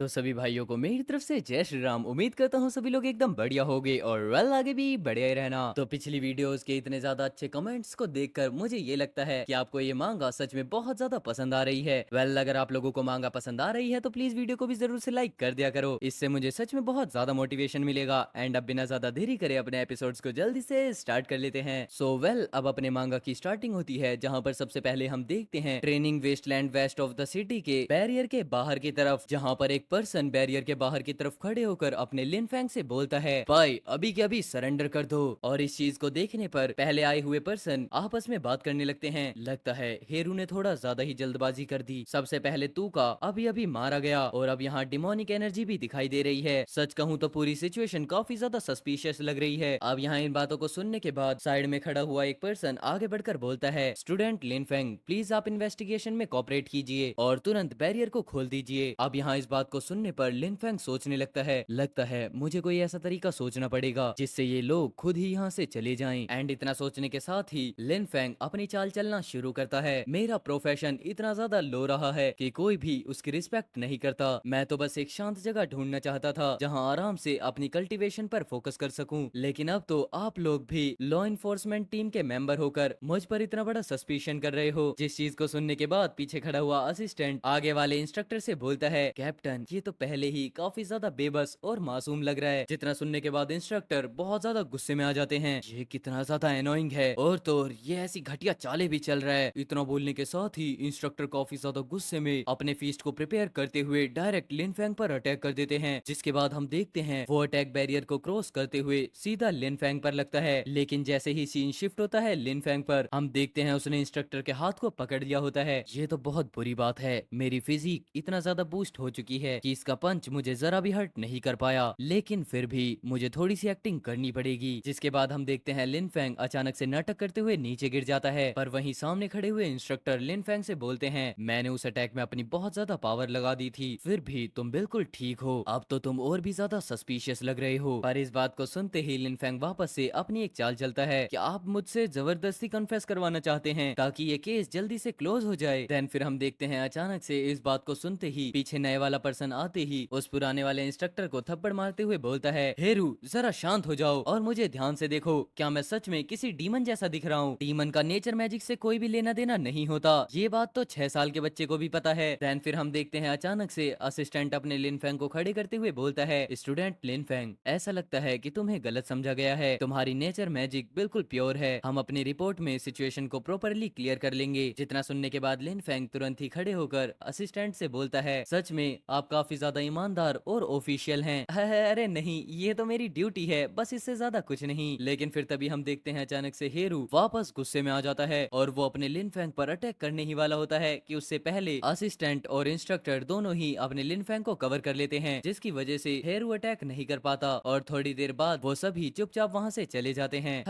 तो सभी भाइयों को मेरी तरफ से जय श्री राम। उम्मीद करता हूँ सभी लोग एकदम बढ़िया होंगे और वेल आगे भी बढ़िया ही रहना। तो पिछली वीडियोस के इतने ज्यादा अच्छे कमेंट्स को देखकर मुझे ये लगता है कि आपको ये मांगा सच में बहुत ज्यादा पसंद आ रही है। वेल अगर आप लोगों को मांगा पसंद आ रही है तो प्लीज वीडियो को भी जरूर से लाइक कर दिया करो, इससे मुझे सच में बहुत ज्यादा मोटिवेशन मिलेगा। एंड अब बिना ज्यादा देरी करे अपने एपिसोड्स को जल्दी से स्टार्ट कर लेते हैं। सो वेल अब अपने मांगा की स्टार्टिंग होती है, जहाँ पर सबसे पहले हम देखते हैं training wasteland west of the city के बैरियर के बाहर की तरफ, जहाँ पर एक पर्सन बैरियर के बाहर की तरफ खड़े होकर अपने लिनफेंग से बोलता है, भाई अभी के अभी सरेंडर कर दो। और इस चीज को देखने पर पहले आए हुए पर्सन आपस में बात करने लगते हैं। लगता है हेरू ने थोड़ा ज्यादा ही जल्दबाजी कर दी। सबसे पहले तू का अभी अभी मारा गया और अब यहाँ डिमोनिक एनर्जी भी दिखाई दे रही है। सच कहूँ तो पूरी सिचुएशन काफी ज्यादा सस्पिशियस लग रही है। अब यहाँ इन बातों को सुनने के बाद साइड में खड़ा हुआ एक पर्सन आगे बढ़कर बोलता है, स्टूडेंट लिनफेंग प्लीज आप इन्वेस्टिगेशन में कोऑपरेट कीजिए और तुरंत बैरियर को खोल दीजिए। अब यहाँ इस बात को सुनने पर लिनफेंग सोचने लगता है मुझे कोई ऐसा तरीका सोचना पड़ेगा जिससे ये लोग खुद ही यहाँ से चले जाएं। एंड इतना सोचने के साथ ही लिनफेंग अपनी चाल चलना शुरू करता है। मेरा प्रोफेशन इतना ज्यादा लो रहा है कि कोई भी उसकी रिस्पेक्ट नहीं करता। मैं तो बस एक शांत जगह ढूंढना चाहता था जहाँ आराम से अपनी कल्टीवेशन पर फोकस कर सकूं, लेकिन अब तो आप लोग भी लॉ इन्फोर्समेंट टीम के मेंबर होकर मुझ पर इतना बड़ा सस्पिशन कर रहे हो। जिस चीज को सुनने के बाद पीछे खड़ा हुआ असिस्टेंट आगे वाले इंस्ट्रक्टर से बोलता है, कैप्टन ये तो पहले ही काफी ज्यादा बेबस और मासूम लग रहा है। जितना सुनने के बाद इंस्ट्रक्टर बहुत ज्यादा गुस्से में आ जाते हैं, ये कितना ज्यादा एनोइंग है और तो और ये ऐसी घटिया चालें भी चल रहा है। इतना बोलने के साथ ही इंस्ट्रक्टर काफी ज्यादा गुस्से में अपने फीस्ट को प्रिपेयर करते हुए डायरेक्ट लिनफेंग पर अटैक कर देते हैं। जिसके बाद हम देखते हैं वो अटैक बैरियर को क्रॉस करते हुए सीधा लिनफेंग पर लगता है, लेकिन जैसे ही सीन शिफ्ट होता है लिनफेंग पर, हम देखते हैं उसने इंस्ट्रक्टर के हाथ को पकड़ लिया होता है। ये तो बहुत बुरी बात है, मेरी फिजिक इतना ज्यादा बूस्ट हो चुकी है कि इसका पंच मुझे जरा भी हर्ट नहीं कर पाया, लेकिन फिर भी मुझे थोड़ी सी एक्टिंग करनी पड़ेगी। जिसके बाद हम देखते हैं लिनफेंग अचानक से नाटक करते हुए नीचे गिर जाता है, पर वहीं सामने खड़े हुए इंस्ट्रक्टर लिनफेंग से बोलते हैं, मैंने उस अटैक में अपनी बहुत ज्यादा पावर लगा दी थी, फिर भी तुम बिल्कुल ठीक हो। अब तो तुम और भी ज्यादा सस्पिशियस लग रहे हो। पर इस बात को सुनते ही लिनफेंग वापस से अपनी एक चाल चलता है कि आप मुझसे जबरदस्ती कन्फेस करवाना चाहते हैं ताकि ये केस जल्दी से क्लोज हो जाए। देन फिर हम देखते हैं अचानक से इस बात को सुनते ही पीछे नए वाला पर्सन आते ही उस पुराने वाले इंस्ट्रक्टर को थप्पड़ मारते हुए बोलता है, हेरू जरा शांत हो जाओ और मुझे ध्यान से देखो, क्या मैं सच में किसी डीमन जैसा दिख रहा हूँ? डीमन का नेचर मैजिक से कोई भी लेना देना नहीं होता, ये बात तो 6 साल के बच्चे को भी पता है। देन फिर हम देखते हैं अचानक से असिस्टेंट अपने लिनफेंग को खड़े करते हुए बोलता है, स्टूडेंट लिनफेंग ऐसा लगता है कि तुम्हें गलत समझा गया है, तुम्हारी नेचर मैजिक बिल्कुल प्योर है, हम अपनी रिपोर्ट में सिचुएशन को प्रॉपरली क्लियर कर लेंगे। जितना सुनने के बाद लिनफेंग तुरंत ही खड़े होकर असिस्टेंट से बोलता है, सच में आप काफी ज्यादा ईमानदार और ऑफिशियल हैं। अरे नहीं, ये तो मेरी ड्यूटी है, बस इससे ज्यादा कुछ नहीं। लेकिन फिर तभी हम देखते हैं अचानक से हेरू वापस गुस्से में आ जाता है और वो अपने लिनफेंग पर अटैक करने ही वाला होता है कि उससे पहले असिस्टेंट और इंस्ट्रक्टर दोनों ही अपने लिनफेंग को कवर कर लेते हैं, जिसकी वजह से हेरू अटैक नहीं कर पाता और थोड़ी देर बाद वो सभी चुपचाप वहां से चले जाते हैं।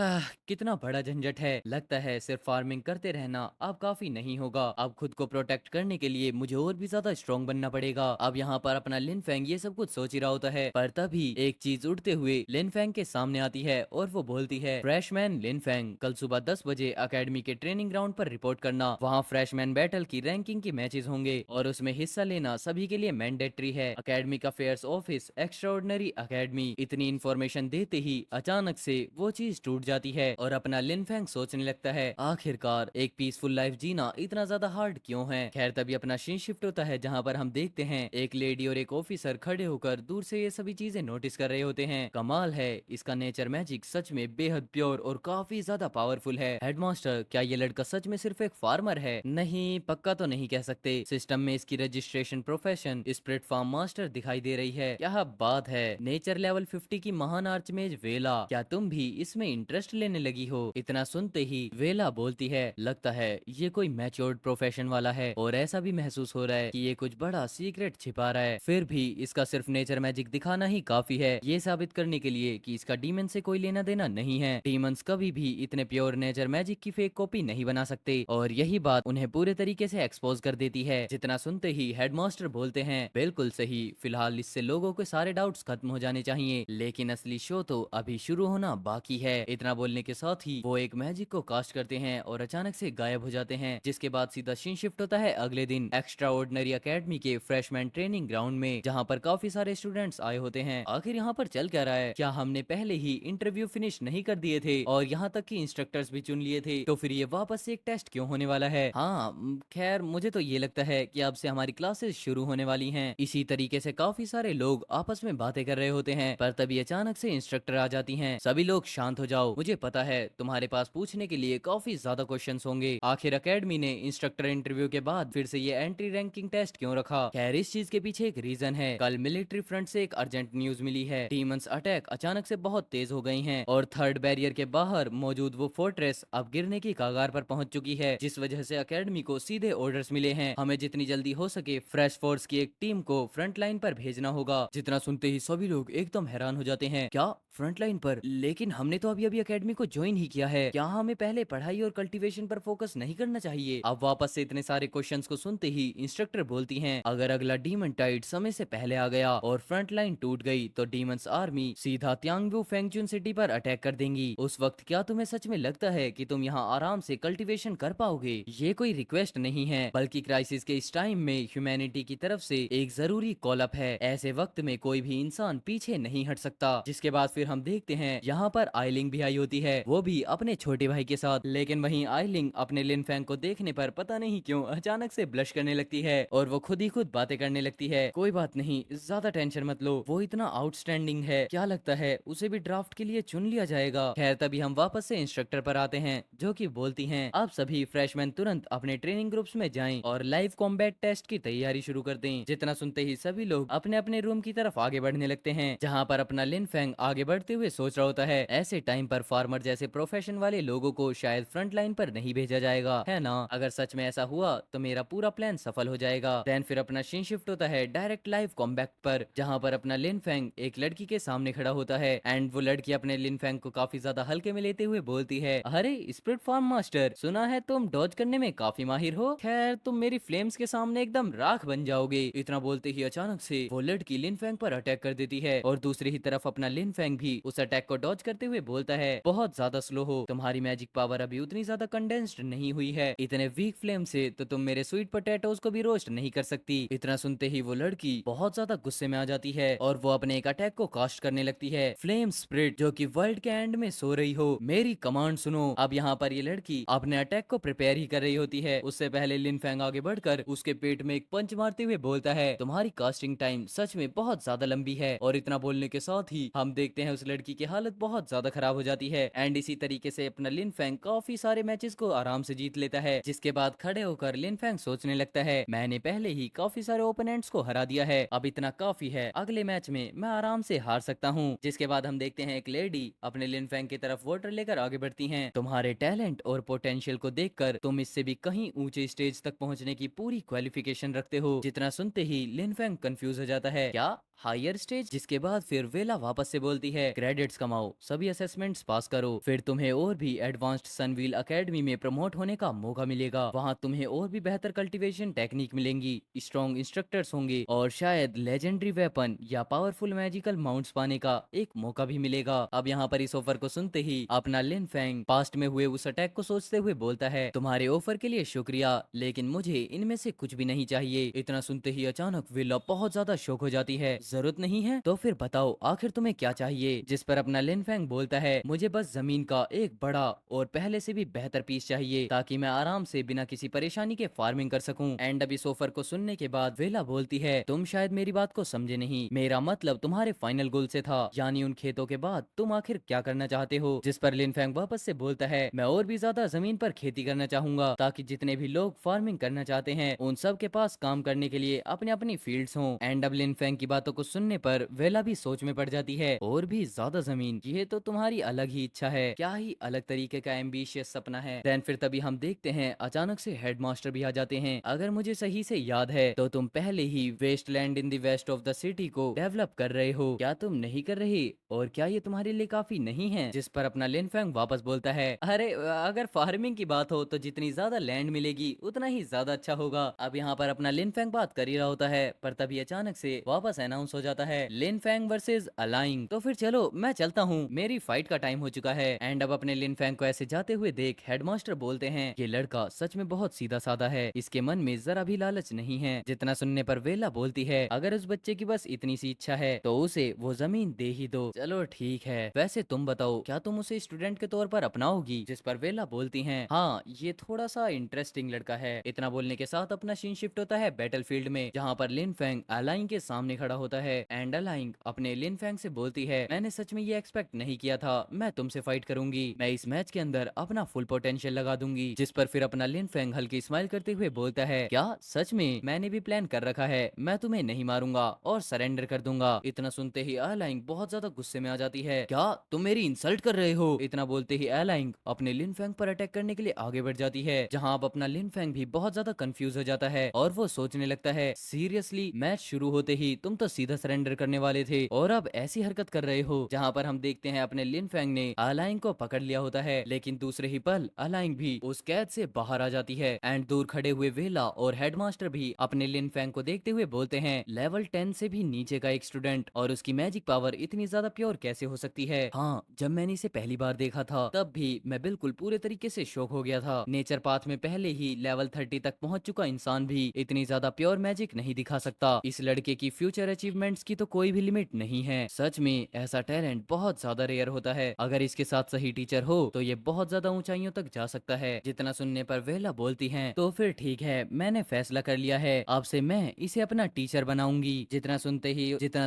कितना बड़ा झंझट है, लगता है सिर्फ फार्मिंग करते रहना अब काफी नहीं होगा, अब खुद को प्रोटेक्ट करने के लिए मुझे और भी ज्यादा स्ट्रॉन्ग बनना पड़ेगा। अब यहाँ पर अपना लिनफेंग ये सब कुछ सोच ही रहा होता है, पर तभी एक चीज उड़ते हुए लिनफेंग के सामने आती है और वो बोलती है, फ्रेशमैन लिनफेंग कल सुबह 10 बजे अकेडमी के ट्रेनिंग ग्राउंड पर रिपोर्ट करना, वहाँ फ्रेशमैन बैटल की रैंकिंग की मैचेस होंगे और उसमें हिस्सा लेना सभी के लिए मैंडेटरी है। Academic affairs office extraordinary academy. इतनी इन्फॉर्मेशन देते ही अचानक से वो चीज टूट जाती है और अपना लिनफेंग सोचने लगता है, आखिरकार एक पीसफुल लाइफ जीना इतना ज्यादा हार्ड क्यों है। खैर तभी अपना सीन शिफ्ट होता है, जहाँ पर हम देखते हैं एक लेडी और एक ऑफिसर खड़े होकर दूर से ये सभी चीजें नोटिस कर रहे होते हैं। कमाल है, इसका नेचर मैजिक सच में बेहद प्योर और काफी ज्यादा पावरफुल है। हेडमास्टर क्या ये लड़का सच में सिर्फ एक फार्मर है? नहीं, पक्का तो नहीं कह सकते, सिस्टम में इसकी registration profession spirit farm master दिखाई दे रही है। क्या बात है, नेचर लेवल 50 की महान आर्चमेज वेला, क्या तुम भी इसमें इंटरेस्ट लेने लगी हो? इतना सुनते ही वेला बोलती है, लगता है ये कोई मैच्योर्ड प्रोफेशन वाला है और ऐसा भी महसूस हो रहा है कि ये कुछ बड़ा सीक्रेट छिपा रहा है। फिर भी इसका सिर्फ नेचर मैजिक दिखाना ही काफी है ये साबित करने के लिए कि इसका डीमन से कोई लेना देना नहीं है। डीमंस कभी भी इतने प्योर नेचर मैजिक की फेक कॉपी नहीं बना सकते और यही बात उन्हें पूरे तरीके से एक्सपोज कर देती है। जितना सुनते ही हेडमास्टर बोलते हैं, बिल्कुल सही, फिलहाल इससे लोगों के सारे डाउट्स खत्म हो जाने चाहिए, लेकिन असली शो तो अभी शुरू होना बाकी है। इतना बोलने के साथ ही वो एक मैजिक को कास्ट करते हैं और अचानक से गायब हो जाते हैं। जिसके बाद सीधा सीन शिफ्ट होता है अगले दिन एक्स्ट्रा ऑर्डिनरी अकेडमी के फ्रेशमैन ट्रेनिंग ट्रेनिंग ग्राउंड में जहाँ पर काफी सारे स्टूडेंट्स आए होते हैं। आखिर यहाँ पर चल क्या रहा है? क्या हमने पहले ही इंटरव्यू फिनिश नहीं कर दिए थे और यहाँ तक कि इंस्ट्रक्टर्स भी चुन लिए थे? तो फिर ये वापस से एक टेस्ट क्यों होने वाला है? हाँ, खैर मुझे तो ये लगता है कि अब से हमारी क्लासेस शुरू होने वाली हैं। इसी तरीके से काफी सारे लोग आपस में बातें कर रहे होते हैं, पर तभी अचानक से इंस्ट्रक्टर आ जाती हैं। सभी लोग शांत हो जाओ, मुझे पता है तुम्हारे पास पूछने के लिए काफी ज्यादा क्वेश्चंस होंगे। आखिर एकेडमी ने इंस्ट्रक्टर इंटरव्यू के बाद फिर से ये एंट्री रैंकिंग टेस्ट क्यों रखा? खैर इस चीज के पीछे एक रीजन है। कल मिलिट्री फ्रंट से एक अर्जेंट न्यूज मिली है। डीमंस अटैक अचानक से बहुत तेज हो गई हैं और थर्ड बैरियर के बाहर मौजूद वो फोर्ट्रेस अब गिरने की कगार पर पहुंच चुकी है, जिस वजह से एकेडमी को सीधे ऑर्डर्स मिले हैं, हमें जितनी जल्दी हो सके फ्रेश फोर्स की एक टीम को फ्रंट लाइन पर भेजना होगा। जितना सुनते ही सभी लोग एकदम हैरान हो जाते हैं। क्या फ्रंट लाइन पर? लेकिन हमने तो अभी अभी एकेडमी को ज्वाइन ही किया है, क्या हमें पहले पढ़ाई और कल्टीवेशन पर फोकस नहीं करना चाहिए? अब वापस से इतने सारे क्वेश्चंस को सुनते ही इंस्ट्रक्टर बोलती हैं, अगर अगला डीमन टाइड समय से पहले आ गया और फ्रंट लाइन टूट गई तो डीमंस आर्मी सीधा त्यांगबू फेंगचुन सिटी पर अटैक कर देंगी। उस वक्त क्या तुम्हें सच में लगता है कि तुम यहाँ आराम से कल्टीवेशन कर पाओगे? ये कोई रिक्वेस्ट नहीं है, बल्कि क्राइसिस के इस टाइम में ह्यूमैनिटी की तरफ से एक जरूरी कॉल अप है। ऐसे वक्त में कोई भी इंसान पीछे नहीं हट सकता। जिसके बाद फिर हम देखते हैं यहाँ पर आइलिंग भी आई होती है, वो भी अपने छोटे भाई के साथ। लेकिन वहीं आइलिंग अपने लिन फैंग को देखने पर पता नहीं क्यों अचानक से ब्लश करने लगती है और वो खुद ही खुद बातें करने लगती है। कोई बात नहीं, ज्यादा टेंशन मत लो, वो इतना आउटस्टैंडिंग है, क्या लगता है उसे भी ड्राफ्ट के लिए चुन लिया जाएगा? खैर तभी हम वापस से इंस्ट्रक्टर पर आते हैं, जो कि बोलती हैं, आप सभी फ्रेशमैन तुरंत अपने ट्रेनिंग ग्रुप्स में जाएं और लाइव कॉम्बैट टेस्ट की तैयारी शुरू कर दें। जितना सुनते ही सभी लोग अपने अपने रूम की तरफ आगे बढ़ने लगते हैं, जहाँ पर अपना लिन फैंग आगे बढ़ते हुए सोच रहा होता है, ऐसे टाइम पर फार्मर जैसे प्रोफेशन वाले लोगों को शायद फ्रंट लाइन पर नहीं भेजा जाएगा, है ना? अगर सच में ऐसा हुआ तो मेरा पूरा प्लान सफल हो जाएगा। देन फिर अपना सीन शिफ्ट होता है डायरेक्ट लाइव कॉम्बैट पर, जहाँ पर अपना लिन फैंग एक लड़की के सामने खड़ा होता है एंड वो लड़की अपने लिन फैंग को काफी ज्यादा हल्के में लेते हुए बोलती है, अरे स्प्रिट फार्म मास्टर, सुना है तुम डॉज करने में काफी माहिर हो, खैर तुम मेरी फ्लेम्स के सामने एकदम राख बन जाओगे। इतना बोलते ही अचानक से वो लड़की लिन फैंग पर अटैक कर देती है और दूसरी ही तरफ अपना लिन फैंग भी उस अटैक को डॉज करते हुए बोलता है, बहुत ज्यादा स्लो हो, तुम्हारी मैजिक पावर अभी उतनी ज्यादा कंडेंस्ड नहीं हुई है, इतने वीक फ्लेम से तो तुम मेरे स्वीट पोटैटोज को भी रोस्ट नहीं कर सकती। इतना सुनते ही वो लड़की बहुत ज्यादा गुस्से में आ जाती है और वो अपने एक अटैक को कास्ट करने लगती है, फ्लेम स्प्रिट, जो कि वर्ल्ड के एंड में सो रही हो, मेरी कमांड सुनो। अब यहाँ पर ये लड़की अपने अटैक को प्रिपेयर ही कर रही होती है, उससे पहले लिन फैंग आगे बढ़कर उसके पेट में एक पंच मारते हुए बोलता है, तुम्हारी कास्टिंग टाइम सच में बहुत ज्यादा लंबी है। और इतना बोलने के साथ ही हम देखते हैं उस लड़की की हालत बहुत ज्यादा खराब हो जाती है एंड इसी तरीके से अपना लिन फैंग काफी सारे मैचेस को आराम से जीत लेता है। जिसके बाद खड़े होकर लिन फैंग सोचने लगता है, मैंने पहले ही काफी सारे ओपोनेंट्स को हरा दिया है, अब इतना काफी है, अगले मैच में मैं आराम से हार सकता हूँ। जिसके बाद हम देखते हैं एक लेडी अपने लिन फैंग की तरफ वाटर लेकर आगे बढ़ती हैं, तुम्हारे टैलेंट और पोटेंशियल को देखकर तुम इससे भी कहीं ऊंचे स्टेज तक पहुंचने की पूरी क्वालिफिकेशन रखते हो। जितना सुनते ही लिन फैंग कंफ्यूज हो जाता है, क्या हायर स्टेज? जिसके बाद फिर वेला वापस से बोलती है, क्रेडिट्स कमाओ, सभी असेसमेंट्स पास करो, फिर तुम्हें और भी एडवांस्ड सनवील एकेडमी में प्रमोट होने का मौका मिलेगा, वहां तुम्हें और भी बेहतर कल्टीवेशन टेक्निक मिलेंगी, स्ट्रॉन्ग इंस्ट्रक्टर्स होंगे और शायद लेजेंडरी वेपन या पावरफुल मैजिकल माउंट्स पाने का एक मौका भी मिलेगा। अब यहाँ पर इस ऑफर को सुनते ही अपना लिन फैंग पास्ट में हुए उस अटैक को सोचते हुए बोलता है, तुम्हारे ऑफर के लिए शुक्रिया, लेकिन मुझे इनमें से कुछ भी नहीं चाहिए। इतना सुनते ही अचानक विला बहुत ज्यादा शॉक हो जाती है, जरूरत नहीं है तो फिर बताओ आखिर तुम्हें क्या चाहिए? जिस पर अपना लिन फैंग बोलता है, मुझे बस जमीन का एक बड़ा और पहले से भी बेहतर पीस चाहिए, ताकि मैं आराम से बिना किसी परेशानी के फार्मिंग कर सकूं। एंड अब इस ऑफर को सुनने के बाद वेला बोलती है, तुम शायद मेरी बात को समझे नहीं, मेरा मतलब तुम्हारे फाइनल गोल से था, यानी उन खेतों के बाद तुम आखिर क्या करना चाहते हो? जिस पर लिन फैंग वापस से बोलता है, मैं और भी ज्यादा जमीन पर खेती करना चाहूंगा, ताकि जितने भी लोग फार्मिंग करना चाहते हैं उन सब के पास काम करने के लिए अपनी अपनी फील्ड्स हों। एंड अब लिन फैंग की बातों को सुनने पर वेला भी सोच में पड़ जाती है, और भी ज्यादा जमीन, ये तो तुम्हारी अलग ही इच्छा है, क्या ही अलग तरीके का एम्बिशियस सपना है। देन फिर तभी हम देखते हैं अचानक से हेडमास्टर भी आ जाते हैं, अगर मुझे सही से याद है तो तुम पहले ही wasteland in the west of the city को डेवलप कर रहे हो, क्या तुम नहीं कर रहे? और क्या ये तुम्हारे लिए काफी नहीं है? जिस पर अपना लिन फैंग वापस बोलता है, अरे अगर फार्मिंग की बात हो तो जितनी ज्यादा लैंड मिलेगी उतना ही ज्यादा अच्छा होगा। अब यहाँ पर अपना लिन फैंग बात कर ही रहा होता है, पर तभी अचानक से वापस अनाउंस अनाउंस हो जाता है, लिन फैंग वर्सेस अलाइंग। तो फिर चलो मैं चलता हूँ, मेरी फाइट का टाइम हो चुका है। एंड अब अपने लिन फैंग को ऐसे जाते हुए देख हेडमास्टर बोलते हैं, ये लड़का सच में बहुत सीधा साधा है, इसके मन में जरा भी लालच नहीं है। जितना सुनने पर वेला बोलती है, अगर उस बच्चे की बस इतनी सी इच्छा है तो उसे वो जमीन दे ही दो। चलो ठीक है, वैसे तुम बताओ क्या तुम उसे स्टूडेंट के तौर पर अपनाओगी? जिस पर वेला बोलती हैं, हाँ ये थोड़ा सा इंटरेस्टिंग लड़का है। इतना बोलने के साथ अपना सीन शिफ्ट होता है बैटलफील्ड में, जहाँ पर लिन फैंग अलाइंग के सामने खड़ा होता है। एंड अलाइंग अपने लिन फैंग से बोलती है, मैंने सच में ये एक्सपेक्ट नहीं किया था, मैं तुमसे फाइट करूंगी, मैं इस मैच के अंदर अपना फुल पोटेंशियल लगा दूंगी। जिस पर फिर अपना लिन फैंग हल्की स्माइल करते हुए बोलता है, क्या सच में? मैंने भी प्लान कर रखा है, मैं तुम्हें नहीं मारूंगा और सरेंडर कर दूंगा। इतना सुनते ही अलाइंग बहुत ज्यादा गुस्से में आ जाती है, क्या तुम मेरी इंसल्ट कर रहे हो? इतना बोलते ही अलाइंग अपने लिन फैंग पर अटैक करने के लिए आगे बढ़ जाती है, जहां अब अपना लिन फैंग भी बहुत ज्यादा कंफ्यूज हो जाता है और वो सोचने लगता है, सीरियसली मैच शुरू होते ही तुम तो सीधा सरेंडर करने वाले थे और अब ऐसी हरकत कर रहे हो। जहां पर हम देखते हैं अपने लिन फैंग ने अलाइंग को पकड़ लिया होता है, लेकिन दूसरे ही पल अलाइंग भी उस कैद से बाहर आ जाती है। एंड दूर खड़े हुए वेला और हेडमास्टर भी अपने लिन फैंग को देखते हुए बोलते हैं, लेवल 10 से भी नीचे का एक स्टूडेंट और उसकी मैजिक पावर इतनी ज्यादा प्योर कैसे हो सकती है? हाँ, जब मैंने इसे पहली बार देखा था तब भी मैं बिल्कुल पूरे तरीके से शॉक हो गया था। नेचर पाथ में पहले ही लेवल 30 तक पहुंच चुका इंसान भी इतनी ज्यादा प्योर मैजिक नहीं दिखा सकता। इस लड़के की फ्यूचर अचीवमेंट्स की तो कोई भी लिमिट नहीं है। सच में ऐसा टैलेंट बहुत ज्यादा रेयर होता है, अगर इसके साथ सही टीचर हो तो ये बहुत ज्यादा ऊंचाइयों तक जा सकता है। जितना सुनने पर वेला बोलती हैं, तो फिर ठीक है, मैंने फैसला कर लिया है, अब से मैं इसे अपना टीचर बनाऊंगी। जितना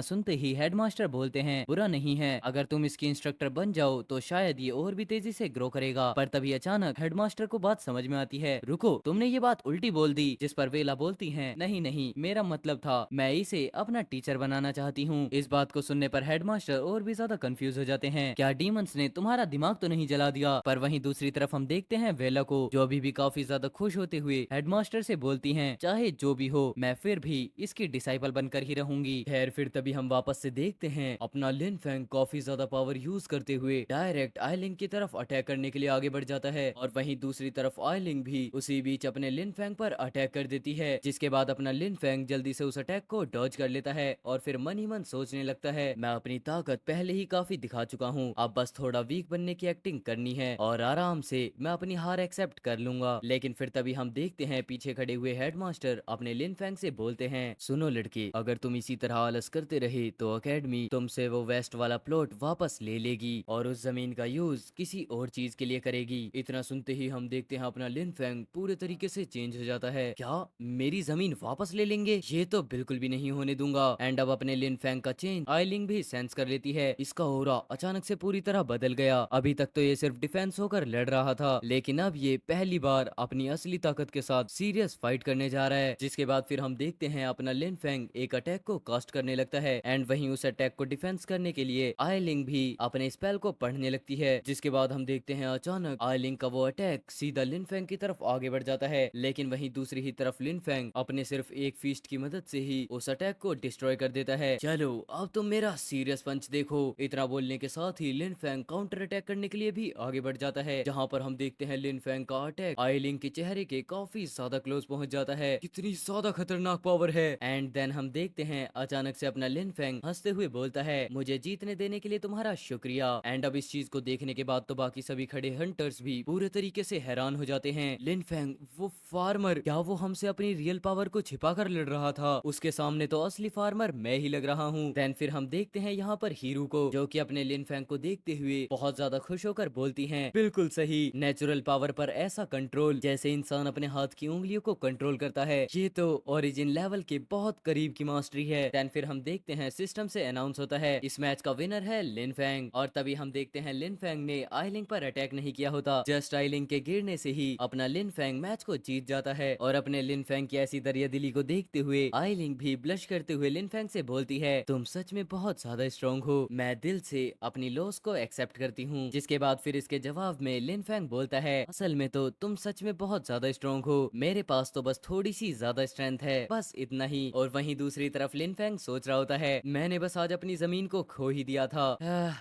सुनते ही हेडमास्टर बोलते हैं, बुरा नहीं है, अगर तुम इसकी इंस्ट्रक्टर बन जाओ तो शायद ये और भी तेजी से ग्रो करेगा। पर तभी अचानक हेडमास्टर को बात समझ में आती है, रुको, तुमने ये बात उल्टी बोल दी। जिस पर वेला बोलती हैं, नहीं नहीं, मेरा मतलब था मैं इसे अपना टीचर बनाना चाहती हूँ। इस बात को सुनने पर हेडमास्टर और भी ज्यादा कंफ्यूज हो जाते हैं, क्या डीमंस ने तुम्हारा दिमाग तो नहीं जला दिया? पर वहीं दूसरी तरफ हम देखते हैं वेला को, जो अभी भी काफी ज्यादा खुश होते हुए हेडमास्टर से बोलती हैं, चाहे जो भी हो मैं फिर भी इसकी डिसाइपल बनकर ही रहूंगी। खैर फिर तभी हम वापस से देखते हैं अपना लिन फैंग काफी ज्यादा पावर यूज करते हुए डायरेक्ट आइलिंग की तरफ अटैक करने के लिए आगे बढ़ जाता है, और वहीं दूसरी तरफ आइलिंग भी उसी बीच अपने लिन फैंग पर अटैक कर देती है। जिसके बाद अपना लिन फैंग जल्दी से उस अटैक को डॉज कर लेता है और फिर मन ही मन सोचने लगता है, मैं अपनी ताकत पहले ही काफी दिखा चुका हूँ, अब बस थोड़ा वीक बनने की एक्टिंग करनी है और आराम से मैं अपनी हार एक्सेप्ट कर लूंगा। लेकिन फिर तभी हम देखते हैं पीछे खड़े हुए हेडमास्टर अपने लिन फैंग से बोलते हैं, सुनो लड़के, अगर तुम इसी तरह आलस करते रहे तो एकेडमी तुमसे वो वेस्ट वाला प्लॉट वापस ले लेगी और उस जमीन का यूज किसी और चीज के लिए करेगी। इतना सुनते ही हम देखते हैं अपना लिन फैंग पूरे तरीके से चेंज हो जाता है, क्या मेरी जमीन वापस ले लेंगे? ये तो बिल्कुल भी नहीं होने दूंगा। एंड अब अपने लिन फैंग का चेंज आइलिंग भी सेंस कर लेती है, इसका ऑरा अचानक से पूरी तरह बदल गया। अभी तक तो ये सिर्फ डिफेंस होकर लड़ रहा था, लेकिन अब ये पहली बार अपनी असली ताकत के साथ सीरियस फाइट करने जा रहा है। जिसके बाद फिर हम देखते हैं अपना लिन फैंग एक अटैक को कास्ट करने लगता है, एंड वहीं उस अटैक को डिफेंस करने के लिए आइलिंग भी अपने स्पेल को पढ़ने लगती है। जिसके बाद हम देखते हैं अचानक आइलिंग का वो अटैक सीधा लिन फैंग की तरफ आगे बढ़ जाता है, लेकिन वहीं दूसरी ही तरफ लिन फैंग अपने सिर्फ एक फीस्ट की मदद से ही उस अटैक को डिस्ट्रॉय कर देता है। चलो अब तुम मेरा सीरियस पंच देखो। इतना बोलने के साथ ही लिन फैंग काउंटर अटैक करने के लिए भी आगे बढ़ जाता है, जहां पर हम देखते हैं लिन फैंग का अटैक आइलिंग के चेहरे के काफी ज्यादा क्लोज पहुंच जाता है, कितनी ज्यादा खतरनाक पावर है। एंड देन हम देखते हैं अचानक से अपना लिन फैंग हंसते हुए बोलता है, मुझे जीतने देने के लिए तुम्हारा शुक्रिया। एंड अब इस चीज को देखने के बाद तो बाकी सभी खड़े हंटर्स भी पूरे तरीके से हैरान हो जाते हैं, लिन फैंग वो फार्मर, क्या वो हमसे अपनी रियल पावर को छिपा कर लड़ रहा था? उसके सामने तो असली फार्मर मैं ही लग रहा हूँ। देन फिर हम देखते हैं यहाँ पर हीरू को, जो कि अपने लिन फैंग को देखते हुए बहुत ज्यादा खुश होकर बोलती हैं, बिल्कुल सही, नेचुरल पावर पर ऐसा कंट्रोल जैसे इंसान अपने हाथ की उंगलियों को कंट्रोल करता है, ये तो ओरिजिन लेवल के बहुत करीब की मास्टरी है। देन फिर हम देखते हैं सिस्टम से अनाउंस होता है, इस मैच का विनर है लिन फैंग। और तभी हम देखते हैं लिन फैंग ने आइलिंग पर अटैक नहीं किया होता, जस्ट आइलिंग के गिरने से ही अपना लिन फैंग मैच को जीत जाता है। और अपने लिन फैंग की ऐसी दरियादिली को देखते हुए आइलिंग भी ब्लश करते हुए लिन फैंग से बोलती है, तुम सच में बहुत ज्यादा स्ट्रॉन्ग हो, मैं दिल से अपनी लॉस को एक्सेप्ट करती हूँ। जिसके बाद फिर इसके जवाब में लिन फैंग बोलता है, असल में तो तुम सच में बहुत ज्यादा स्ट्रॉन्ग हो, मेरे पास तो बस थोड़ी सी ज्यादा स्ट्रेंथ है, बस इतना ही। और वहीं दूसरी तरफ लिन फैंग सोच रहा होता है, मैंने बस आज अपनी जमीन को खो ही दिया था,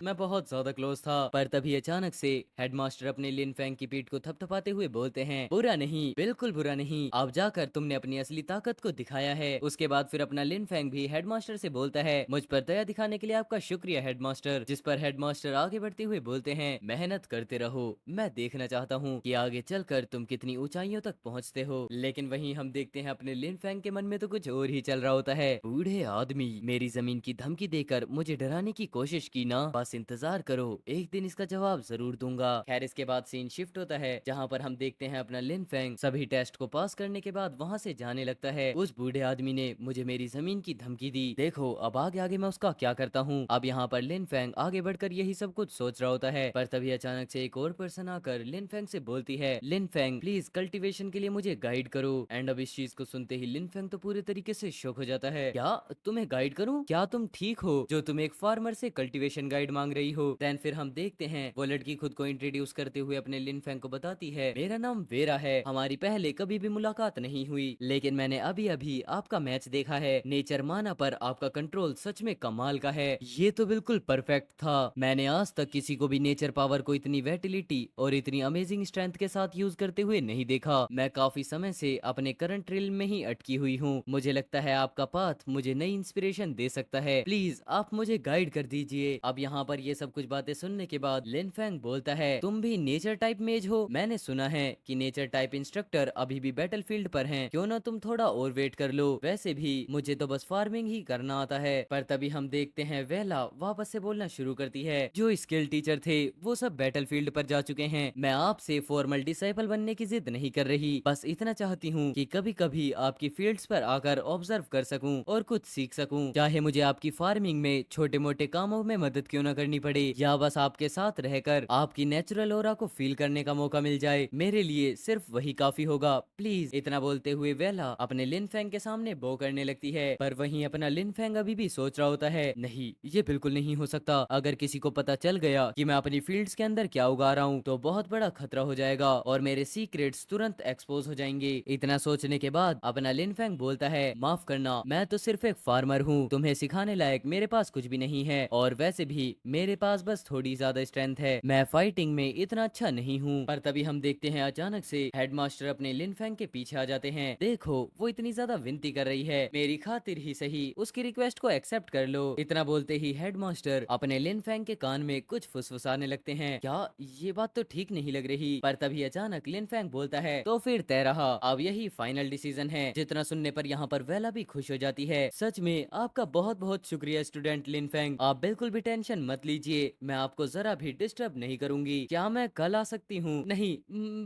मैं बहुत ज्यादा क्लोज था। पर तभी अचानक से हेडमास्टर अपने लिन फैंग की पीठ को थपथपाते हुए बोलते हैं, बुरा नहीं, बिल्कुल बुरा नहीं, अब जाकर तुमने अपनी असली ताकत को दिखाया है। उसके बाद फिर अपना लिन फैंग भी हेडमास्टर से बोलता है, मुझ पर दया दिखाने के लिए आपका शुक्रिया हेडमास्टर। जिस पर हेडमास्टर आगे बढ़ते हुए बोलते हैं, मेहनत करते रहो, मैं देखना चाहता हूँ कि आगे चलकर तुम कितनी ऊंचाइयों तक पहुँचते हो। लेकिन वहीं हम देखते हैं अपने लिन फेंग के मन में तो कुछ और ही चल रहा होता है। बूढ़े आदमी, मेरी जमीन की धमकी देकर मुझे डराने की कोशिश की ना, बस इंतजार करो, एक दिन इसका जवाब जरूर दूंगा। खैर इसके बाद सीन शिफ्ट होता है, जहाँ पर हम देखते हैं अपना लिन फेंग सभी टेस्ट को पास करने के बाद वहाँ से जाने लगता है। उस बूढ़े आदमी ने मुझे मेरी जमीन की धमकी दी, देखो अब आगे आगे मैं उसका क्या करता हूँ। अब यहाँ पर लिन फेंग आगे बढ़कर यही सब कुछ सोच रहा होता है, पर तभी अचानक से एक और पर्सन आकर लिन फेंग से बोलती है, लिन फेंग प्लीज कल्टीवेशन के लिए मुझे गाइड करो। एंड अब इस चीज को सुनते ही लिन फेंग तो पूरे तरीके से शॉक हो जाता है, क्या तुम्हें गाइड करूं? क्या तुम ठीक हो जो तुम एक फार्मर से कल्टीवेशन गाइड मांग रही हो? देन फिर हम देखते हैं वो लड़की खुद को इंट्रोड्यूस करते हुए अपने लिन फेंग को बताती है, मेरा नाम वेरा है, हमारी पहले कभी भी मुलाकात नहीं हुई, लेकिन मैंने अभी अभी आपका मैच देखा है, नेचर माना पर आपका कंट्रोल सच में कमाल का है, ये तो बिल्कुल परफेक्ट था। मैंने आज तक किसी को भी नेचर पावर को इतनी वेटिलिटी और इतनी अमेजिंग स्ट्रेंथ के साथ यूज करते हुए नहीं देखा। मैं काफी समय से अपने करंट रील में ही अटकी हुई हूँ, मुझे लगता है आपका पाथ मुझे नई इंस्पिरेशन दे सकता है, प्लीज आप मुझे गाइड कर दीजिए। अब यहाँ पर ये सब कुछ बातें सुनने के बाद लिन फेंग बोलता है, तुम भी नेचर टाइप मेज हो? मैंने सुना है कि नेचर टाइप इंस्ट्रक्टर अभी भी बैटलफील्ड पर हैं, क्यों ना तुम थोड़ा और वेट कर लो, वैसे भी मुझे तो बस फार्मिंग ही करना आता है। पर तभी हम देखते हैं वेला वापस से बोलना शुरू करती है, जो स्किल टीचर थे वो सब बैटलफील्ड पर जा चुके हैं, मैं आपसे फॉर्मल डिसाइपल बनने की जिद नहीं कर रही, बस इतना चाहती हूँ कि कभी कभी आपकी फील्ड्स पर आकर ऑब्जर्व कर सकूं और कुछ सीख सकूं, चाहे मुझे आपकी फार्मिंग में छोटे मोटे कामों में मदद क्यों ना करनी पड़े, या बस आपके साथ रहकर आपकी नेचुरल ऑरा को फील करने का मौका मिल जाए, मेरे लिए सिर्फ वही काफी होगा, प्लीज। इतना बोलते हुए वेला अपने लिन फेंग के सामने बो करने लगती है, पर वहीं अपना लिन फेंग अभी भी सोच रहा होता है, नहीं ये बिल्कुल नहीं हो सकता, अगर किसी को पता चल गया कि मैं अपनी फील्ड्स के अंदर क्या उगा रहा हूँ तो बहुत बड़ा खतरा हो जाएगा और मेरे सीक्रेट्स तुरंत एक्सपोज हो जाएंगे। इतना सोचने के बाद अपना लिन फेंग बोलता है, माफ करना, मैं तो सिर्फ एक फार्मर हूँ, तुम्हें सिखाने लायक मेरे पास कुछ भी नहीं है, और वैसे भी मेरे पास बस थोड़ी ज्यादा स्ट्रेंथ है, मैं फाइटिंग में इतना अच्छा नहीं हूँ। पर तभी हम देखते हैं अचानक से हेडमास्टर अपने लिन फेंग के पीछे आ जाते हैं, देखो वो इतनी ज्यादा विनती कर रही है, मेरी खातिर ही सही उसकी रिक्वेस्ट को एक्सेप्ट कर लो। इतना बोलते ही हेडमास्टर अपने लिन फेंग के कान में कुछ फुसफुसाने लगते हैं, क्या ये बात तो ठीक नहीं लग रही। पर तभी अचानक लिन फेंग बोलता है, तो फिर तय रहा, अब यही फाइनल डिसीजन है। जितना सुनने पर यहाँ पर वेला भी खुश हो जाती है, सच में आपका बहुत बहुत शुक्रिया स्टूडेंट लिन फेंग, आप बिल्कुल भी टेंशन मत लीजिए, मैं आपको जरा भी डिस्टर्ब नहीं करूंगी, क्या मैं कल आ सकती हूँ? नहीं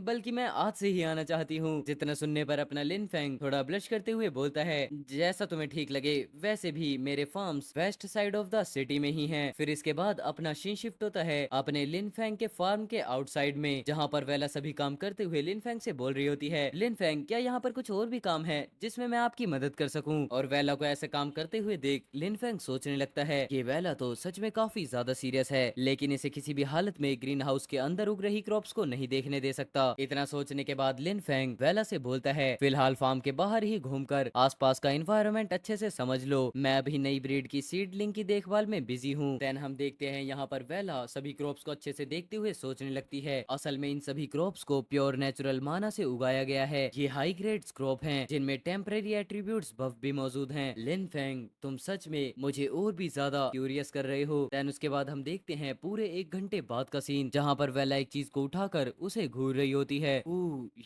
बल्कि मैं आज से ही आना चाहती हूँ। जितना सुनने पर अपना लिन फेंग थोड़ा ब्लश करते हुए बोलता है, जैसा तुम्हें ठीक लगे, वैसे भी मेरे farms west side of the city में ही हैं। फिर इसके बाद अपना सीन शिफ्ट होता है अपने लिन फेंग के फार्म के आउटसाइड में, जहाँ पर वेला सभी काम करते हुए लिन फेंग से बोल रही होती है, लिन फेंग क्या यहाँ पर कुछ और भी काम है जिसमें मैं आपकी मदद कर सकूं? और वेला को ऐसे काम करते हुए देख लिन फेंग सोचने लगता है कि वेला तो सच में काफी ज्यादा सीरियस है, लेकिन इसे किसी भी हालत में ग्रीन हाउस के अंदर उग रही क्रॉप्स को नहीं देखने दे सकता। इतना सोचने के बाद लिन फेंग वेला से बोलता है, फिलहाल फार्म के बाहर ही घूमकर आसपास का एनवायरनमेंट अच्छे से समझ लो, मैं अभी नई ब्रीड की सीडलिंग की देखभाल में बिजी हूँ। देन हम देखते हैं यहाँ पर वेला सभी क्रॉप्स को अच्छे से देखते हुए सोचने लगती है, असल में इन सभी क्रॉप्स को प्योर नेचुरल माना से उगाया गया है, ये हाई ग्रेड क्रॉप हैं जिनमें टेम्परेरी एट्रीब्यूट्स बफ भी मौजूद हैं। लिन फेंग तुम सच में मुझे और भी ज्यादा क्यूरियस कर रहे हो। देन उसके बाद हम देखते हैं पूरे 1 घंटे बाद का सीन, जहाँ पर वेला एक चीज को उठाकर उसे घूर रही होती है,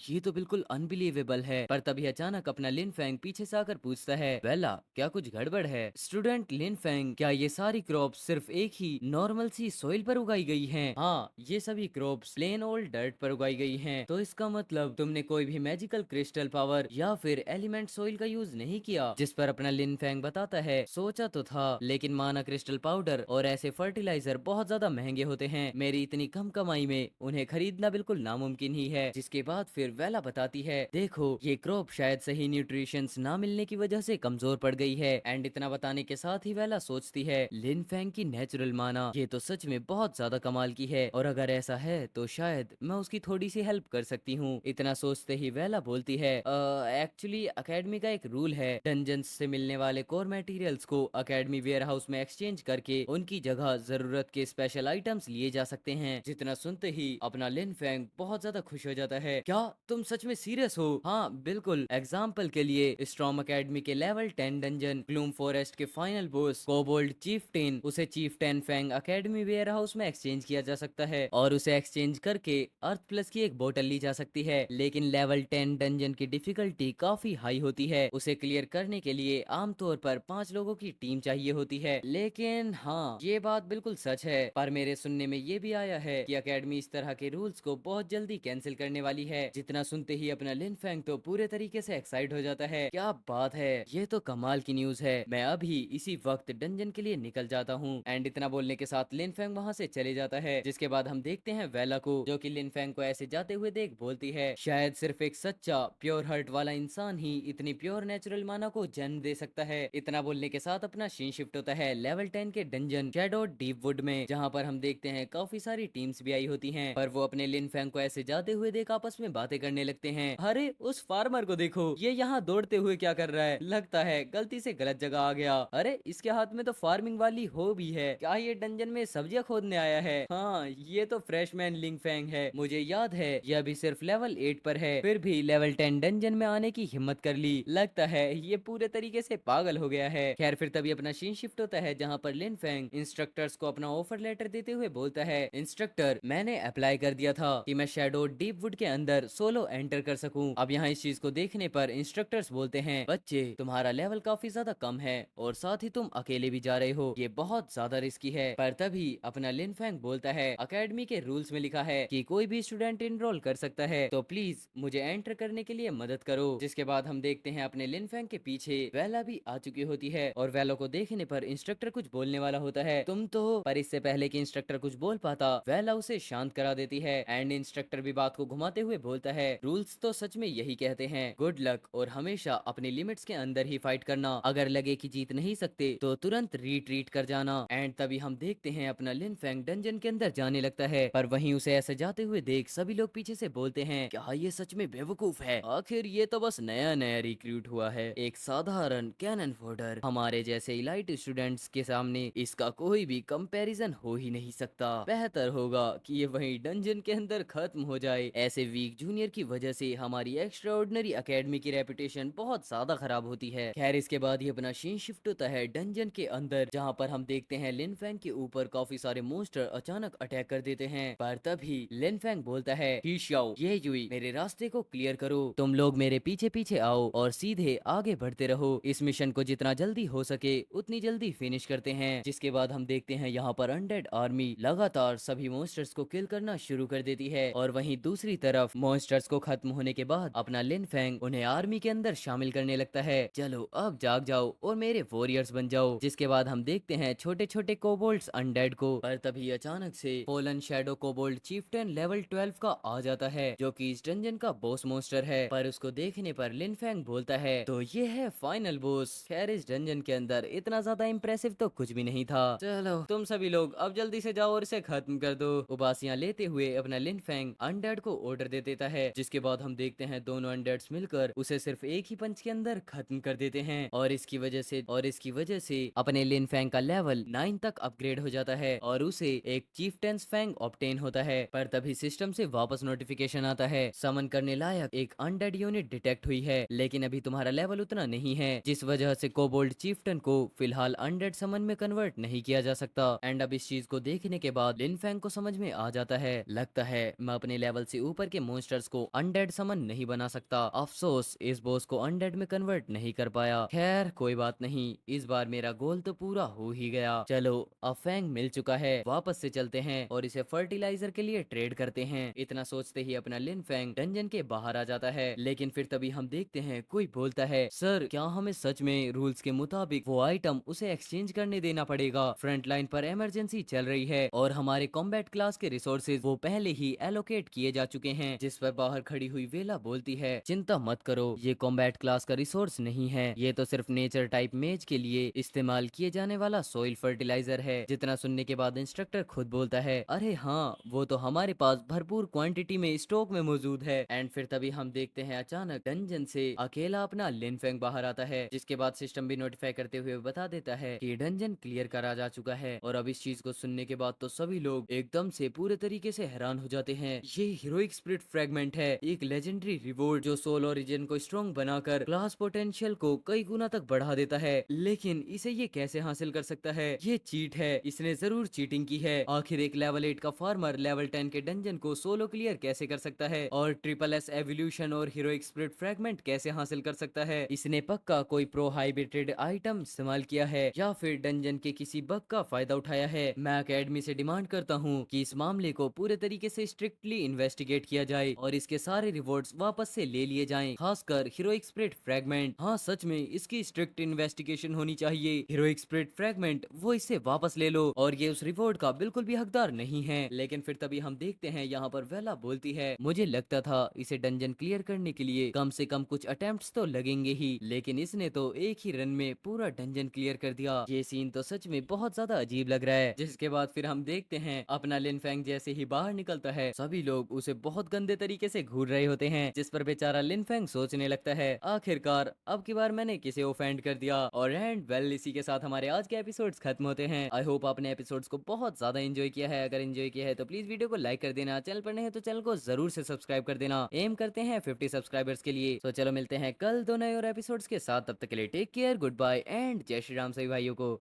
ये तो बिल्कुल अनबिलीवेबल है। पर तभी अचानक अपना लिन फेंग पीछे से आकर पूछता है, वेला क्या कुछ गड़बड़ है? स्टूडेंट लिन फेंग क्या ये सारी क्रॉप सिर्फ एक ही नॉर्मल सी सॉइल पर उगाई गई हैं? हाँ, ये सभी क्रॉप्स प्लेन ओल्ड डर्ट पर उगाई गई हैं। तो इसका मतलब तुमने कोई भी मैजिकल क्रिस्टल पावर या फिर एलिमेंट सॉइल का यूज नहीं किया? जिस पर अपना लिन फेंग बताता है, सोचा तो था, लेकिन माना क्रिस्टल पाउडर और ऐसे फर्टिलाइजर बहुत ज्यादा महंगे होते हैं, मेरी इतनी कम कमाई में उन्हें खरीदना बिल्कुल नामुमकिन ही है। जिसके बाद फिर वेला बताती है, देखो ये क्रॉप शायद सही न्यूट्रिशंस ना मिलने की वजह से कमजोर पड़ गई है। एंड इतना बताने के साथ ही वेला सोचती है, लिन फेंग की नेचुरल माना ये तो सच में बहुत ज्यादा कमाल की है, और अगर ऐसा है तो शायद मैं उसकी थोड़ी सी हेल्प कर सकती हूँ। इतना सोचते ही वेला बोलती है, एक्चुअली एकेडमी का एक रूल है, डंजन्स से मिलने वाले कोर मटेरियल्स को एकेडमी वेयर हाउस में एक्सचेंज करके उनकी जगह जरूरत के स्पेशल आइटम्स लिए जा सकते हैं। जितना सुनते ही अपना लिन फेंग बहुत ज्यादा खुश हो जाता है, क्या तुम सच में सीरियस हो? हाँ बिल्कुल, एग्जाम्पल के लिए स्ट्रॉम एकेडमी के लेवल 10 डंजन ग्लूम फॉरेस्ट के फाइनल बॉस कोबोल्ड चीफटेन, उसे chieftain Fang Academy warehouse में एक्सचेंज किया जा सकता है और उसे एक्सचेंज करके अर्थ प्लस की एक बोतल ली जा सकती है। लेकिन लेवल 10 डंजन की डिफिकल्टी काफी हाई होती है। उसे क्लियर करने के लिए आमतौर पर 5 लोगों की टीम चाहिए होती है। लेकिन हाँ, ये बात बिल्कुल सच है, पर मेरे सुनने में ये भी आया है कि एकेडमी इस तरह के रूल्स को बहुत जल्दी कैंसिल करने वाली है। जितना सुनते ही अपना लिन फैंग तो पूरे तरीके से एक्साइट हो जाता है। क्या बात है, ये तो कमाल की न्यूज है। मैं अभी इसी वक्त डंजन के लिए निकल जाता हूँ। एंड इतना बोलने के साथ लिन फैंग वहाँ से चले जाता है। जिसके बाद हम देखते हैं वेला को, जो कि लिन फैंग को ऐसे जाते हुए देख बोलती है, शायद सिर्फ एक सच्चा प्योर हार्ट वाला इंसान ही इतनी प्योर नेचुरल माना को जन्म दे सकता है। इतना बोलने के साथ अपना सीन शिफ्ट होता है लेवल 10 के डंजन शैडो डीप वुड में, जहाँ पर हम देखते हैं काफी सारी टीम्स भी आई होती हैं, पर वो अपने लिन फैंग को ऐसे जाते हुए देख आपस में बातें करने लगते हैं। अरे उस फार्मर को देखो, ये यहाँ दौड़ते हुए क्या कर रहा है, लगता है गलती से गलत जगह आ गया। अरे इसके हाथ में तो फार्मिंग वाली हो भी है, क्या ये डंजन में सब्जियां खोदने आया है? हाँ, ये तो फ्रेशमैन लिंग फैंग है। मुझे याद है ये अभी सिर्फ लेवल 8 पर है, फिर भी लेवल 10 डंजन में आने की हिम्मत कर ली। लगता है ये पूरे तरीके से पागल हो गया है। खैर फिर तभी अपना सीन शिफ्ट होता है, जहाँ पर लिन फैंग इंस्ट्रक्टर्स को अपना ऑफर लेटर देते हुए बोलता है, इंस्ट्रक्टर मैंने अप्लाई कर दिया था कि मैं शैडो डीप वुड के अंदर सोलो एंटर कर सकूं। अब यहाँ इस चीज को देखने पर इंस्ट्रक्टर्स बोलते हैं, बच्चे तुम्हारा लेवल काफी ज्यादा कम है और साथ ही तुम अकेले भी जा रहे हो, ये बहुत ज्यादा रिस्की है। पर तभी अपना लिन फैंग बोलता है, अकेडमी के रूल्स में लिखा है कि कोई भी स्टूडेंट इनरोल कर सकता है, तो प्लीज मुझे एंटर करने के लिए मदद करो। जिसके बाद हम देखते हैं अपने लिन फैंग के पीछे वेला भी आ चुकी होती है और वेला को देखने पर इंस्ट्रक्टर कुछ बोलने वाला होता है, तुम तो, पर इससे पहले कि इंस्ट्रक्टर कुछ बोल पाता वेला उसे शांत करा देती है। एंड इंस्ट्रक्टर भी बात को घुमाते हुए बोलता है, रूल्स तो सच में यही कहते हैं, गुड लक और हमेशा अपनी लिमिट्स के अंदर ही फाइट करना। अगर लगे कि जीत नहीं सकते तो तुरंत रिट्रीट कर जाना। एंड तभी हम देखते हैं अपना लिन फैंग डंजन के अंदर जाने लगता है, पर वहीं उसे ऐसे जाते हुए देख सभी लोग पीछे से बोलते हैं, क्या ये सच में बेवकूफ है? आखिर ये तो बस नया नया रिक्रूट हुआ है, एक साधारण कैनन फोडर। हमारे जैसे इलाइट स्टूडेंट्स के सामने इसका कोई भी कंपैरिजन हो ही नहीं सकता। बेहतर होगा कि ये वहीं डंजन के अंदर खत्म हो जाए। ऐसे वीक जूनियर की वजह से हमारी एक्स्ट्राऑर्डिनरी एकेडमी की रेपुटेशन बहुत ज्यादा खराब होती है। खैर इसके बाद ही अपना सीन शिफ्ट होता है डंजन के अंदर, जहाँ पर हम देखते हैं लिन फैंग के ऊपर काफी सारे मोस्टर अचानक अटैक कर देते हैं। पर तभी लिन फैंग बोलता है, ही शाओ ये युई मेरे रास्ते को क्लियर करो, तुम लोग मेरे पीछे पीछे आओ और सीधे आगे बढ़ते रहो। इस मिशन को जितना जल्दी हो सके उतनी जल्दी फिनिश करते हैं। जिसके बाद हम देखते हैं यहाँ पर अनडेड आर्मी लगातार सभी मॉन्स्टर्स को किल करना शुरू कर देती है और वहीं दूसरी तरफ मॉन्स्टर्स को खत्म होने के बाद अपना लिन फैंग उन्हें आर्मी के अंदर शामिल करने लगता है। चलो अब जाग जाओ और मेरे वॉरियर्स बन जाओ। जिसके बाद हम देखते हैं छोटे छोटे कोबोल्ड्स अनडेड को, पर तभी अचानक से fallen shadow Kobold Chieftain level 12 का आ जाता है, जो कि इस डंजन का बॉस मॉन्स्टर है। पर उसको देखने पर लिन फैंग बोलता है, तो ये है फाइनल बॉस। खैर इस डंजन के अंदर इतना ज्यादा इंप्रेसिव तो कुछ भी नहीं था। चलो तुम सभी लोग अब जल्दी से जाओ और इसे खत्म कर दो। उबासियां लेते हुए अपना लिन फैंग अनडेड को ऑर्डर दे देता है। जिसके बाद हम देखते हैं दोनों अनडेड्स मिलकर उसे सिर्फ एक ही पंच के अंदर खत्म कर देते हैं और इसकी वजह से अपने लिन फैंग का लेवल 9 तक अपग्रेड हो जाता है और उसे एक चीफटेंस फैंग ऑब्टेन होता है। पर तभी सिस्टम से वापस नोटिफिकेशन आता है, समन करने लायक एक अनडेड यूनिट डिटेक्ट हुई है, लेकिन अभी तुम्हारा लेवल उतना नहीं है, जिस वजह से कोबोल्ड चीफटन को फिलहाल अनडेड समन में कन्वर्ट नहीं किया जा सकता। एंड अब इस चीज को देखने के बाद लिन फैंग को समझ में आ जाता है, लगता है मैं अपने लेवल से ऊपर के मॉन्स्टर्स को अनडेड समन नहीं बना सकता। अफसोस इस बॉस को अनडेड में कन्वर्ट नहीं कर पाया। खैर कोई बात नहीं, इस बार मेरा गोल तो पूरा हो ही गया। चलो अब फैंग मिल चुका है, वापस से चलते हैं और इसे फर्टिलाइजर के लिए ट्रेड करते हैं। इतना सोचते ही अपना लिन फैंग डंजन के बाहर आ जाता है, लेकिन फिर तभी हम देखते हैं कोई बोलता है, सर क्या हमें सच में रूल्स के मुताबिक वो आइटम उसे एक्सचेंज करने देना पड़ेगा? फ्रंट लाइन पर इमरजेंसी चल रही है और हमारे कॉम्बैट क्लास के रिसोर्सेज वो पहले ही एलोकेट किए जा चुके हैं। जिस पर बाहर खड़ी हुई वेला बोलती है, चिंता मत करो, ये कॉम्बैट क्लास का रिसोर्स नहीं है, ये तो सिर्फ नेचर टाइप मेज के लिए इस्तेमाल किए जाने वाला सॉइल फर्टिलाइजर है। जितना सुनने के बाद इंस्ट्रक्टर खुद बोलता है, अरे हाँ वो तो हमारे पास भरपूर क्वांटिटी में स्टॉक में मौजूद है। एंड फिर तभी हम देखते हैं अचानक डंजन से अकेला अपना लिन फैंग बाहर आता है, जिसके बाद सिस्टम भी नोटिफाई करते हुए बता देता है कि डंजन क्लियर करा जा चुका है। और अब इस चीज को सुनने के बाद तो सभी लोग एकदम से पूरे तरीके से हैरान हो जाते हैं। ये हीरोइक स्पिरिट फ्रेगमेंट है, एक लेजेंडरी रिवॉर्ड जो सोल ओरिजिन को स्ट्रॉन्ग बनाकर क्लास पोटेंशियल को कई गुना तक बढ़ा देता है, लेकिन इसे ये कैसे हासिल कर सकता है? ये चीट है, इसने जरूर चीटिंग की है। आखिर एक लेवल 8 का फार्मर लेवल 10 के डंजन को सोलो क्लियर कैसे कर सकता है? और ट्रिपल एस एवोल्यूशन और हीरोइक स्पिरिट फ्रैगमेंट कैसे हासिल कर सकता है? इसने पक्का कोई प्रो हाइब्रिड आइटम इस्तेमाल किया है या फिर डंजन के किसी बग का फायदा उठाया है। मैं एकेडमी से डिमांड करता हूँ कि इस मामले को पूरे तरीके से स्ट्रिक्टली इन्वेस्टिगेट किया जाए और इसके सारे रिवॉर्ड्स वापस से ले लिए जाएं, खासकर हीरोइक स्पिरिट फ्रैगमेंट। हाँ, सच में इसकी स्ट्रिक्ट इन्वेस्टिगेशन होनी चाहिए। हीरोइक स्पिरिट फ्रैगमेंट वो इसे वापस ले लो और ये उस रिवॉर्ड का बिल्कुल भी हकदार नहीं है। लेकिन फिर तभी हम देखते हैं यहाँ पर वेला बोलती है, मुझे लगता था इसे डंजन क्लियर करने के लिए कम से कम कुछ अटेम्प्ट्स तो लगेंगे ही, लेकिन इसने तो एक ही रन में पूरा डंजन क्लियर कर दिया। ये सीन तो सच में बहुत ज्यादा अजीब लग रहा है। जिसके बाद फिर हम देखते हैं अपना लिनफेंग जैसे ही बाहर निकलता है, सभी लोग उसे बहुत गंदे तरीके से घूर रहे होते हैं, जिस पर बेचारा लिनफेंग सोचने लगता है, आखिरकार अब की बार मैंने किसे ऑफेंड कर दिया। और एंड वेल, इसी के साथ हमारे आज के एपिसोड्स खत्म होते हैं। आई होप आपने एपिसोड्स को बहुत ज्यादा एंजॉय किया है। अगर एंजॉय किया है तो प्लीज वीडियो को लाइक कर देना, चैनल पर नए हैं तो चैनल को जरूर से सब्सक्राइब कर देना। एम करते हैं 50 सब्सक्राइबर्स के लिए। तो चलो मिलते हैं कल दो नए और एपिसोड्स के साथ, तब तक के लिए take care, good bye and Jai Shri Ram सभी भाइयों को।